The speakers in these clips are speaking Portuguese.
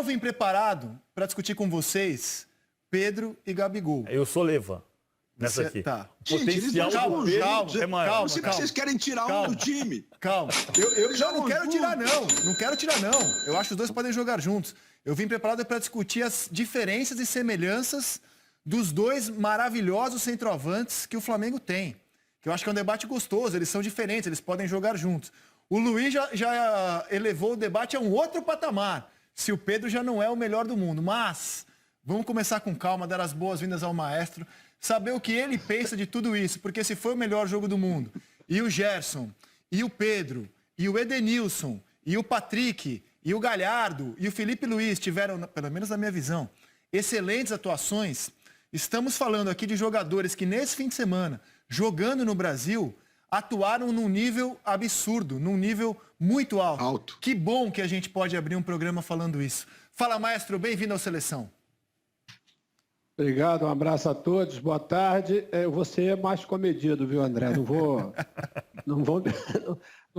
Eu vim preparado para discutir com vocês Pedro e Gabigol. Eu sou Leva. Nessa aqui. Tá. Potencial calma, do calma, é maior. calma, Vocês querem tirar um do time. Calma. Eu já não quero tirar, não. Não quero tirar, não. Eu acho que os dois podem jogar juntos. Eu vim preparado para discutir as diferenças e semelhanças dos dois maravilhosos centroavantes que o Flamengo tem. Que eu acho que é um debate gostoso. Eles são diferentes, eles podem jogar juntos. O Luiz já elevou o debate a um outro patamar. Se o Pedro já não é o melhor do mundo. Mas vamos começar com calma, dar as boas-vindas ao maestro. Saber o que ele pensa de tudo isso, porque se foi o melhor jogo do mundo, e o Gerson, e o Pedro, e o Edenilson, e o Patrick, e o Galhardo, e o Felipe Luiz tiveram, pelo menos na minha visão, excelentes atuações, estamos falando aqui de jogadores que nesse fim de semana, jogando no Brasil, atuaram num nível absurdo, num nível muito alto. Que bom que a gente pode abrir um programa falando isso. Fala, maestro, bem-vindo ao Seleção. Obrigado, um abraço a todos, boa tarde. Você é mais comedido, viu, André? Não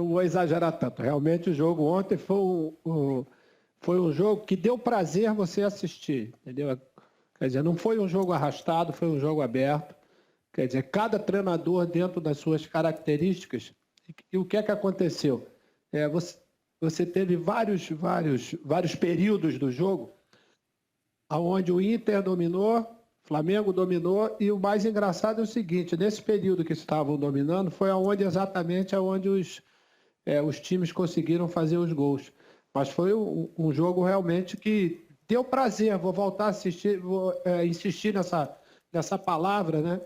vou exagerar tanto. Realmente o jogo ontem foi um jogo que deu prazer você assistir, entendeu? Quer dizer, não foi um jogo arrastado, foi um jogo aberto. Quer dizer, cada treinador dentro das suas características. E o que é que aconteceu? Você teve vários períodos do jogo onde o Inter dominou, o Flamengo dominou, e o mais engraçado é o seguinte, nesse período que estavam dominando, foi exatamente onde os times conseguiram fazer os gols. Mas foi um jogo realmente que deu prazer, vou voltar a assistir, vou insistir nessa palavra, né?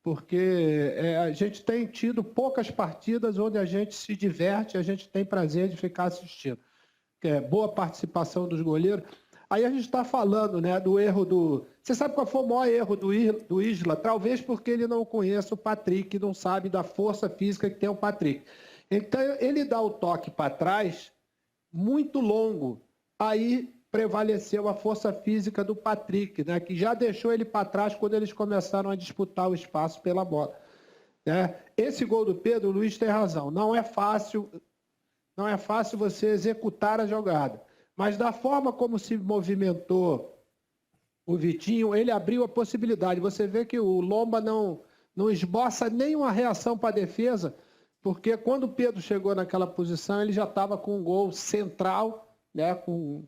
Porque a gente tem tido poucas partidas onde a gente se diverte, a gente tem prazer de ficar assistindo. Boa participação dos goleiros. Aí a gente está falando, né, do erro do... Você sabe qual foi o maior erro do Isla? Talvez porque ele não conheça o Patrick, não sabe da força física que tem o Patrick. Então ele dá o toque para trás muito longo. Aí prevaleceu a força física do Patrick, né, que já deixou ele para trás quando eles começaram a disputar o espaço pela bola. Esse gol do Pedro, o Luiz tem razão. Não é fácil você executar a jogada. Mas da forma como se movimentou o Vitinho, ele abriu a possibilidade. Você vê que o Lomba não esboça nenhuma reação para a defesa, porque quando o Pedro chegou naquela posição, ele já estava com um gol central, né, com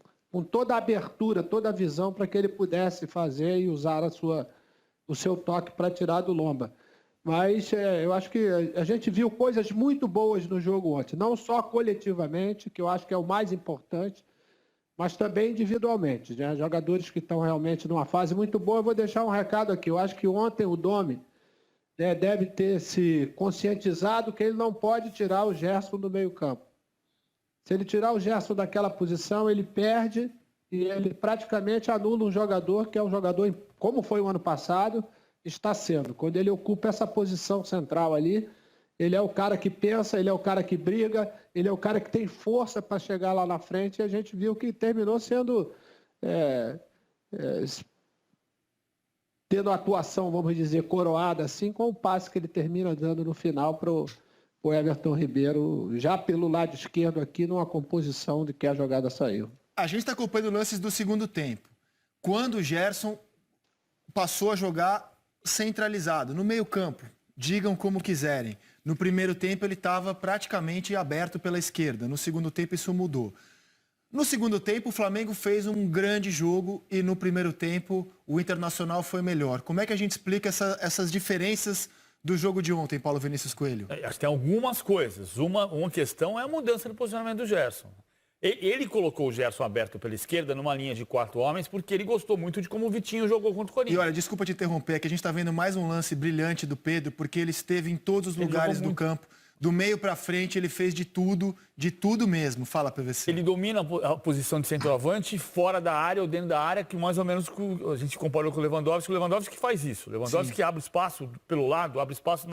toda a abertura, toda a visão para que ele pudesse fazer e usar o seu toque para tirar do Lomba. Mas eu acho que a gente viu coisas muito boas no jogo ontem, não só coletivamente, que eu acho que é o mais importante, mas também individualmente, né? Jogadores que estão realmente numa fase muito boa. Eu vou deixar um recado aqui. Eu acho que ontem o Domi, né, deve ter se conscientizado que ele não pode tirar o Gerson do meio-campo. Se ele tirar o Gerson daquela posição, ele perde e ele praticamente anula um jogador que é um jogador, como foi o ano passado, está sendo. Quando ele ocupa essa posição central ali, ele é o cara que pensa, ele é o cara que briga, ele é o cara que tem força para chegar lá na frente, e a gente viu que terminou sendo tendo a atuação, vamos dizer, coroada, assim, com o passe que ele termina dando no final para o Everton Ribeiro, já pelo lado esquerdo aqui, numa composição de que a jogada saiu. A gente está acompanhando lances do segundo tempo. Quando o Gerson passou a jogar centralizado, no meio-campo, digam como quiserem. No primeiro tempo ele estava praticamente aberto pela esquerda. No segundo tempo isso mudou. No segundo tempo o Flamengo fez um grande jogo e no primeiro tempo o Internacional foi melhor. Como é que a gente explica essas diferenças do jogo de ontem, Paulo Vinícius Coelho? Acho que tem algumas coisas. Uma questão é a mudança no posicionamento do Gerson. Ele colocou o Gerson aberto pela esquerda numa linha de 4 homens porque ele gostou muito de como o Vitinho jogou contra o Corinthians. E olha, desculpa te interromper, é que a gente está vendo mais um lance brilhante do Pedro, porque ele esteve em todos os lugares do campo. Do meio para frente, ele fez de tudo mesmo. Fala, PVC. Ele domina a posição de centroavante fora da área ou dentro da área, que mais ou menos a gente comparou com o Lewandowski que faz isso. O Lewandowski abre espaço pelo lado, abre espaço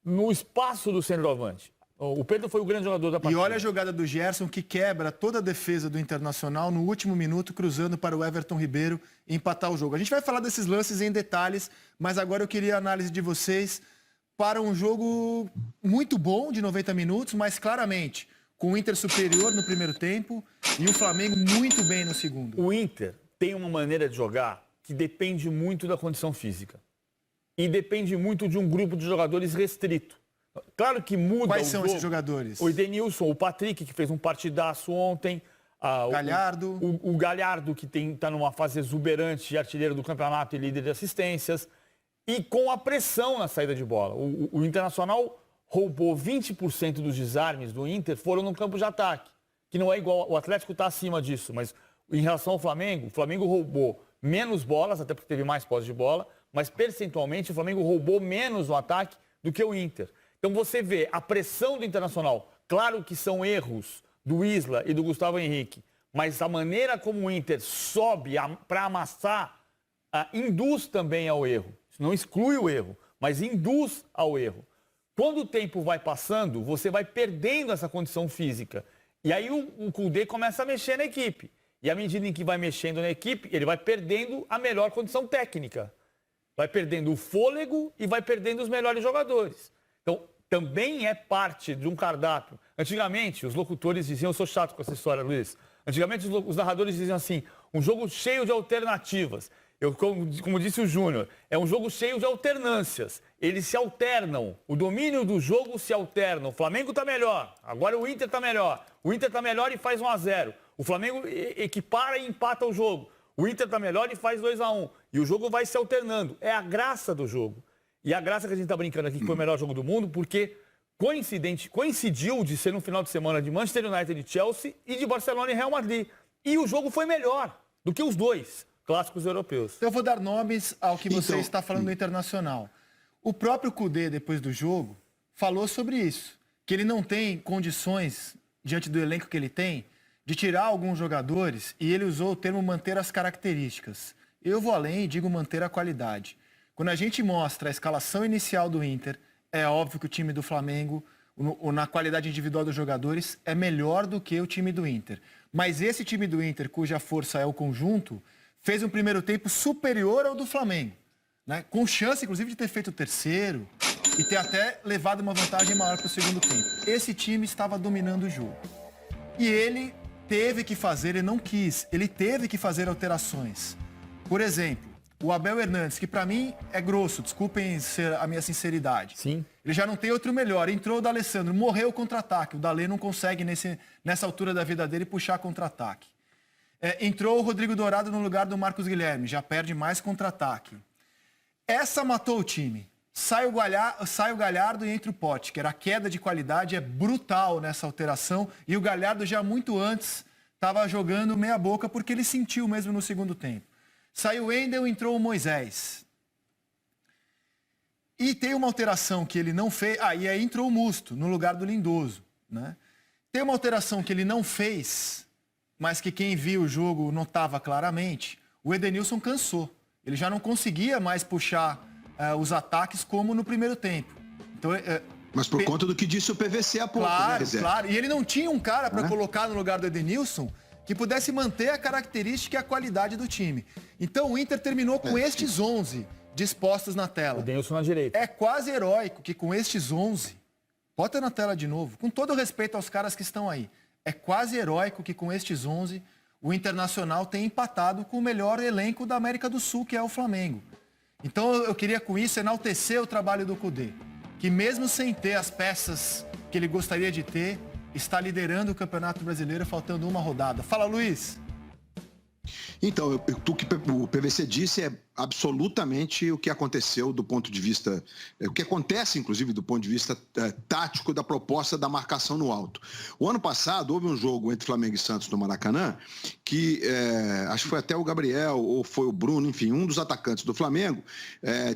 no espaço do centroavante. O Pedro foi o grande jogador da partida. E olha a jogada do Gerson, que quebra toda a defesa do Internacional no último minuto, cruzando para o Everton Ribeiro empatar o jogo. A gente vai falar desses lances em detalhes, mas agora eu queria a análise de vocês para um jogo muito bom, de 90 minutos, mas claramente com o Inter superior no primeiro tempo e o Flamengo muito bem no segundo. O Inter tem uma maneira de jogar que depende muito da condição física. E depende muito de um grupo de jogadores restrito. Claro que muda. Quais são esses jogadores? O Edenilson, o Patrick, que fez um partidaço ontem. Galhardo. O Galhardo, que está numa fase exuberante de artilheiro do campeonato e líder de assistências. E com a pressão na saída de bola. O Internacional roubou 20% dos desarmes do Inter, foram no campo de ataque. Que não é igual, o Atlético está acima disso, mas em relação ao Flamengo, o Flamengo roubou menos bolas, até porque teve mais posse de bola, mas percentualmente o Flamengo roubou menos no ataque do que o Inter. Então você vê a pressão do Internacional, claro que são erros do Isla e do Gustavo Henrique, mas a maneira como o Inter sobe para amassar induz também ao erro. Isso não exclui o erro, mas induz ao erro. Quando o tempo vai passando, você vai perdendo essa condição física. E aí o Kudê começa a mexer na equipe. E à medida em que vai mexendo na equipe, ele vai perdendo a melhor condição técnica. Vai perdendo o fôlego e vai perdendo os melhores jogadores. Então, também é parte de um cardápio. Antigamente, os locutores diziam, eu sou chato com essa história, Luiz. Antigamente, os narradores diziam assim, um jogo cheio de alternativas. Como disse o Júnior, é um jogo cheio de alternâncias. Eles se alternam. O domínio do jogo se alterna. O Flamengo está melhor. Agora o Inter está melhor. O Inter está melhor e faz 1-0. O Flamengo equipara e empata o jogo. O Inter está melhor e faz 2-1. E o jogo vai se alternando. É a graça do jogo. E a graça que a gente está brincando aqui, que foi o melhor jogo do mundo, porque coincidiu de ser no final de semana de Manchester United e Chelsea e de Barcelona e Real Madrid. E o jogo foi melhor do que os dois clássicos europeus. Eu vou dar nomes ao que você está falando do Internacional. O próprio Kudê, depois do jogo, falou sobre isso. Que ele não tem condições, diante do elenco que ele tem, de tirar alguns jogadores, e ele usou o termo manter as características. Eu vou além e digo manter a qualidade. Quando a gente mostra a escalação inicial do Inter, é óbvio que o time do Flamengo, na qualidade individual dos jogadores, é melhor do que o time do Inter. Mas esse time do Inter, cuja força é o conjunto, fez um primeiro tempo superior ao do Flamengo, né? Com chance, inclusive, de ter feito o terceiro e ter até levado uma vantagem maior para o segundo tempo. Esse time estava dominando o jogo. E ele teve que fazer, ele não quis, ele teve que fazer alterações. Por exemplo, o Abel Hernandes, que para mim é grosso, desculpem a minha sinceridade. Sim. Ele já não tem outro melhor. Entrou o D'Alessandro, morreu o contra-ataque. O D'Alê não consegue, nessa altura da vida dele, puxar contra-ataque. Entrou o Rodrigo Dourado no lugar do Marcos Guilherme, já perde mais contra-ataque. Essa matou o time. Sai o Galhardo e entra o Potker. A queda de qualidade é brutal nessa alteração e o Galhardo já muito antes estava jogando meia boca porque ele sentiu mesmo no segundo tempo. Saiu o Wendel, entrou o Moisés. E tem uma alteração que ele não fez... e aí entrou o Musto no lugar do Lindoso, né? Tem uma alteração que ele não fez, mas que quem viu o jogo notava claramente. O Edenilson cansou. Ele já não conseguia mais puxar os ataques como no primeiro tempo. Então, mas por conta do que disse o PVC há pouco, claro, né, claro. E ele não tinha um cara para colocar no lugar do Edenilson que pudesse manter a característica e a qualidade do time. Então o Inter terminou com estes 11 dispostos na tela. O Denilson na direita. É quase heróico que com estes 11, bota na tela de novo, com todo o respeito aos caras que estão aí, é quase heróico que com estes 11 o Internacional tem empatado com o melhor elenco da América do Sul, que é o Flamengo. Então eu queria com isso enaltecer o trabalho do Kudê, que mesmo sem ter as peças que ele gostaria de ter, está liderando o Campeonato Brasileiro faltando uma rodada. Fala, Luiz. Então, o que o PVC disse é absolutamente o que aconteceu do ponto de vista... o que acontece, inclusive, do ponto de vista tático da proposta da marcação no alto. O ano passado, houve um jogo entre Flamengo e Santos no Maracanã, que acho que foi até o Gabriel, ou foi o Bruno, enfim, um dos atacantes do Flamengo,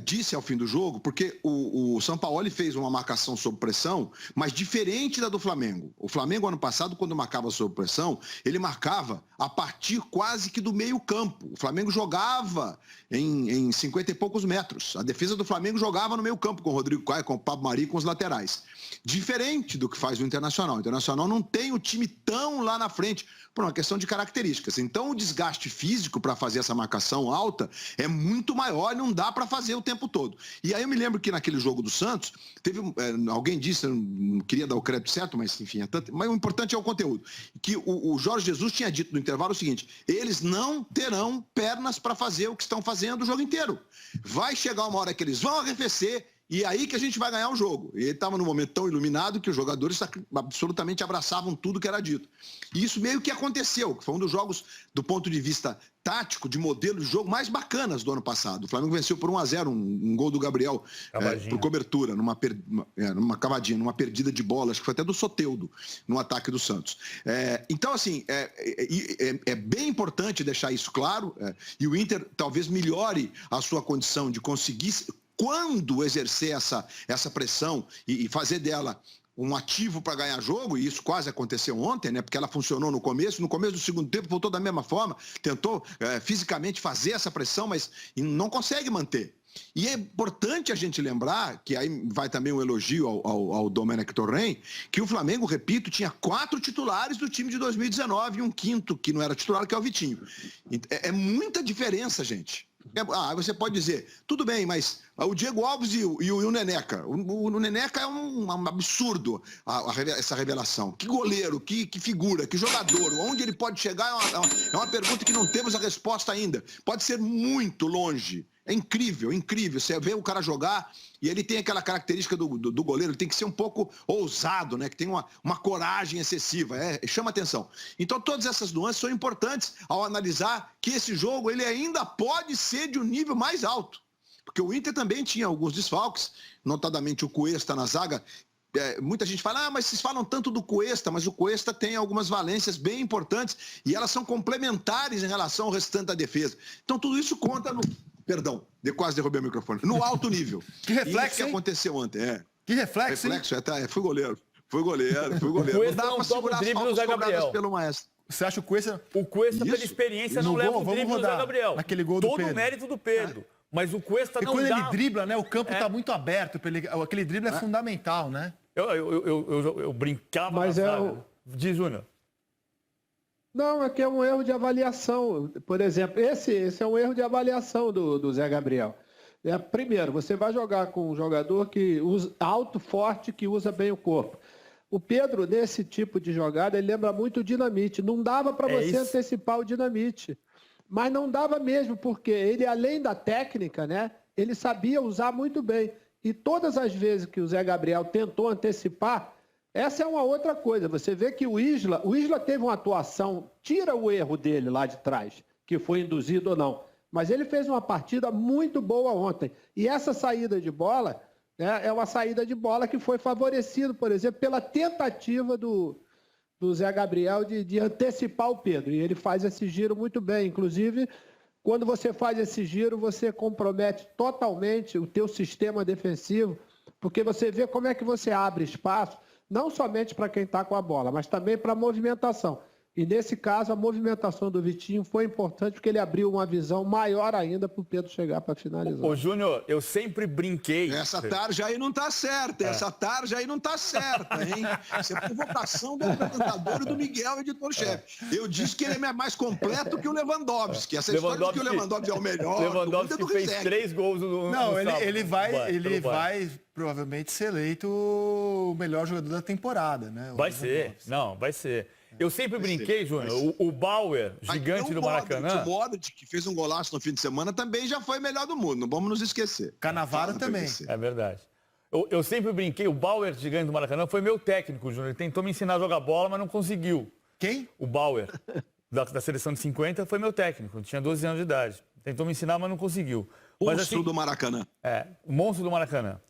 disse ao fim do jogo, porque o Sampaoli fez uma marcação sob pressão, mas diferente da do Flamengo. O Flamengo, ano passado, quando marcava sob pressão, ele marcava a partir quase que do meio campo. O Flamengo jogava em em 50 e poucos metros. A defesa do Flamengo jogava no meio campo com o Rodrigo Caio, com o Pablo Mari, com os laterais. Diferente do que faz o Internacional. O Internacional não tem o time tão lá na frente, por uma questão de características. Então, o desgaste físico para fazer essa marcação alta é muito maior e não dá para fazer o tempo todo. E aí eu me lembro que naquele jogo do Santos, teve alguém disse, eu não queria dar o crédito certo, mas enfim, mas o importante é o conteúdo, que o Jorge Jesus tinha dito no intervalo o seguinte: eles não terão pernas para fazer o que estão fazendo o jogo inteiro. Vai chegar uma hora que eles vão arrefecer e aí que a gente vai ganhar o jogo. E ele estava num momento tão iluminado que os jogadores absolutamente abraçavam tudo que era dito. E isso meio que aconteceu, que foi um dos jogos, do ponto de vista tático, de modelo de jogo, mais bacanas do ano passado. O Flamengo venceu por 1-0, um gol do Gabriel por cobertura, numa cavadinha, numa perdida de bola, acho que foi até do Soteldo, no ataque do Santos. Então, assim, é bem importante deixar isso claro, e o Inter talvez melhore a sua condição de conseguir, quando exercer essa pressão e fazer dela um ativo para ganhar jogo, e isso quase aconteceu ontem, né? Porque ela funcionou no começo do segundo tempo voltou da mesma forma, tentou fisicamente fazer essa pressão, mas não consegue manter. E é importante a gente lembrar, que aí vai também um elogio ao Domenech Torren, que o Flamengo, repito, tinha 4 titulares do time de 2019 e um quinto que não era titular, que é o Vitinho. É muita diferença, gente. Você pode dizer, tudo bem, mas o Diego Alves e o Neneca. O Neneca é um absurdo, essa revelação. Que goleiro, que figura, que jogador. Onde ele pode chegar é uma pergunta que não temos a resposta ainda. Pode ser muito longe. É incrível, incrível. Você vê o cara jogar e ele tem aquela característica do goleiro, ele tem que ser um pouco ousado, né? Que tem uma coragem excessiva, chama atenção. Então todas essas nuances são importantes ao analisar que esse jogo ele ainda pode ser de um nível mais alto. Porque o Inter também tinha alguns desfalques, notadamente o Cuesta na zaga. Muita gente fala, mas vocês falam tanto do Cuesta, mas o Cuesta tem algumas valências bem importantes e elas são complementares em relação ao restante da defesa. Então tudo isso conta no... Perdão, quase derrubei o microfone. No alto nível. Que reflexo, que aconteceu ontem, Que reflexo, fui goleiro. Fui goleiro. O Cuesta não toma o drible do Zé Gabriel. Pelo maestro. Você acha o Cuesta... O Cuesta, pela experiência, não leva o drible do Zé Gabriel. Naquele gol do Todo Pedro. o mérito do Pedro. Mas o Cuesta não dá... quando ele dribla, né? O campo tá muito aberto. Aquele drible é fundamental, né? Eu brincava na zaga. Diz, Júnior. Não, aqui é um erro de avaliação. Por exemplo, esse é um erro de avaliação do Zé Gabriel. Primeiro, você vai jogar com um jogador que usa alto, forte, que usa bem o corpo. O Pedro, nesse tipo de jogada, ele lembra muito o Dinamite. Não dava para você antecipar o Dinamite. Mas não dava mesmo, porque ele, além da técnica, né, ele sabia usar muito bem. E todas as vezes que o Zé Gabriel tentou antecipar, essa é uma outra coisa. Você vê que o Isla teve uma atuação, tira o erro dele lá de trás, que foi induzido ou não. Mas ele fez uma partida muito boa ontem. E essa saída de bola, né, é uma saída de bola que foi favorecida, por exemplo, pela tentativa do Zé Gabriel de antecipar o Pedro. E ele faz esse giro muito bem. Inclusive, quando você faz esse giro, você compromete totalmente o teu sistema defensivo, porque você vê como é que você abre espaço, não somente para quem está com a bola, mas também para a movimentação. E nesse caso, a movimentação do Vitinho foi importante porque ele abriu uma visão maior ainda para o Pedro chegar para finalizar. Ô, Júnior, eu sempre brinquei... Essa tarja aí não tá certa, essa tarja aí não tá certa, hein? Isso é provocação do apresentador e do Miguel, editor-chefe. Eu disse que ele é mais completo que o Lewandowski. Essa história de que o Lewandowski é o melhor... Lewandowski fez 3 gols no Não, sábado. ele vai provavelmente ser eleito o melhor jogador da temporada, né? Vai ser, vai ser. Eu sempre brinquei, Júnior, o Bauer, gigante do Maracanã... O Modric, que fez um golaço no fim de semana, também já foi melhor do mundo, não vamos nos esquecer. Cannavaro também. É verdade. Eu sempre brinquei, o Bauer, gigante do Maracanã, foi meu técnico, Júnior. Ele tentou me ensinar a jogar bola, mas não conseguiu. Quem? O Bauer, da seleção de 50, foi meu técnico. Tinha 12 anos de idade. Tentou me ensinar, mas não conseguiu. Monstro do Maracanã. O monstro do Maracanã.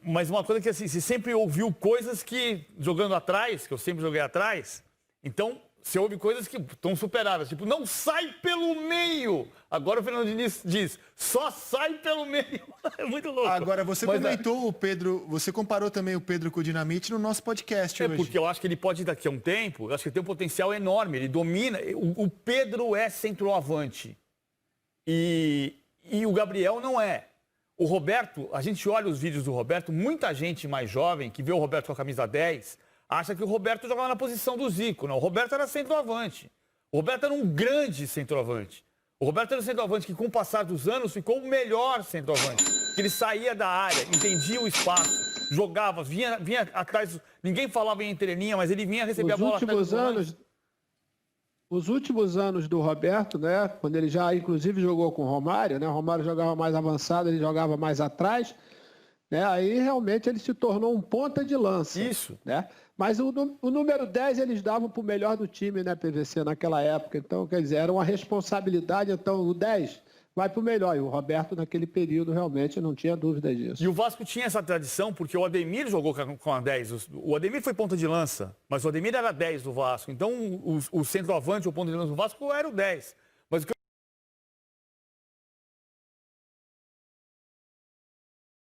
Mas uma coisa que assim, você sempre ouviu coisas que, jogando atrás, que eu sempre joguei atrás, então você ouve coisas que estão superadas. Tipo, não sai pelo meio. Agora o Fernando Diniz diz, só sai pelo meio. É muito louco. Agora, você comentou o Pedro, você comparou também o Pedro com o Dinamite no nosso podcast hoje. Porque eu acho que ele pode, daqui a um tempo, eu acho que ele tem um potencial enorme. Ele domina. O Pedro é centroavante. E o Gabriel não é. O Roberto, a gente olha os vídeos do Roberto, muita gente mais jovem que vê o Roberto com a camisa 10, acha que o Roberto jogava na posição do Zico. Não, o Roberto era centroavante. O Roberto era um grande centroavante. O Roberto era um centroavante que, com o passar dos anos, ficou o melhor centroavante. Que ele saía da área, entendia o espaço, jogava, vinha atrás. Ninguém falava em entrelinha, mas ele vinha receber a bola atrás. Os últimos anos do Roberto, né, quando ele já inclusive jogou com o Romário, né, o Romário jogava mais avançado, ele jogava mais atrás, né, aí realmente ele se tornou um ponta de lança. Isso. Né? Mas o número 10 eles davam para o melhor do time, né, PVC, naquela época. Então, quer dizer, era uma responsabilidade. Então, o 10 vai para o melhor. E o Roberto, naquele período, realmente não tinha dúvida disso. E o Vasco tinha essa tradição, porque o Ademir jogou com a 10. O Ademir foi ponta de lança, mas o Ademir era 10 do Vasco. Então, o centroavante, o ponta de lança do Vasco, era o 10.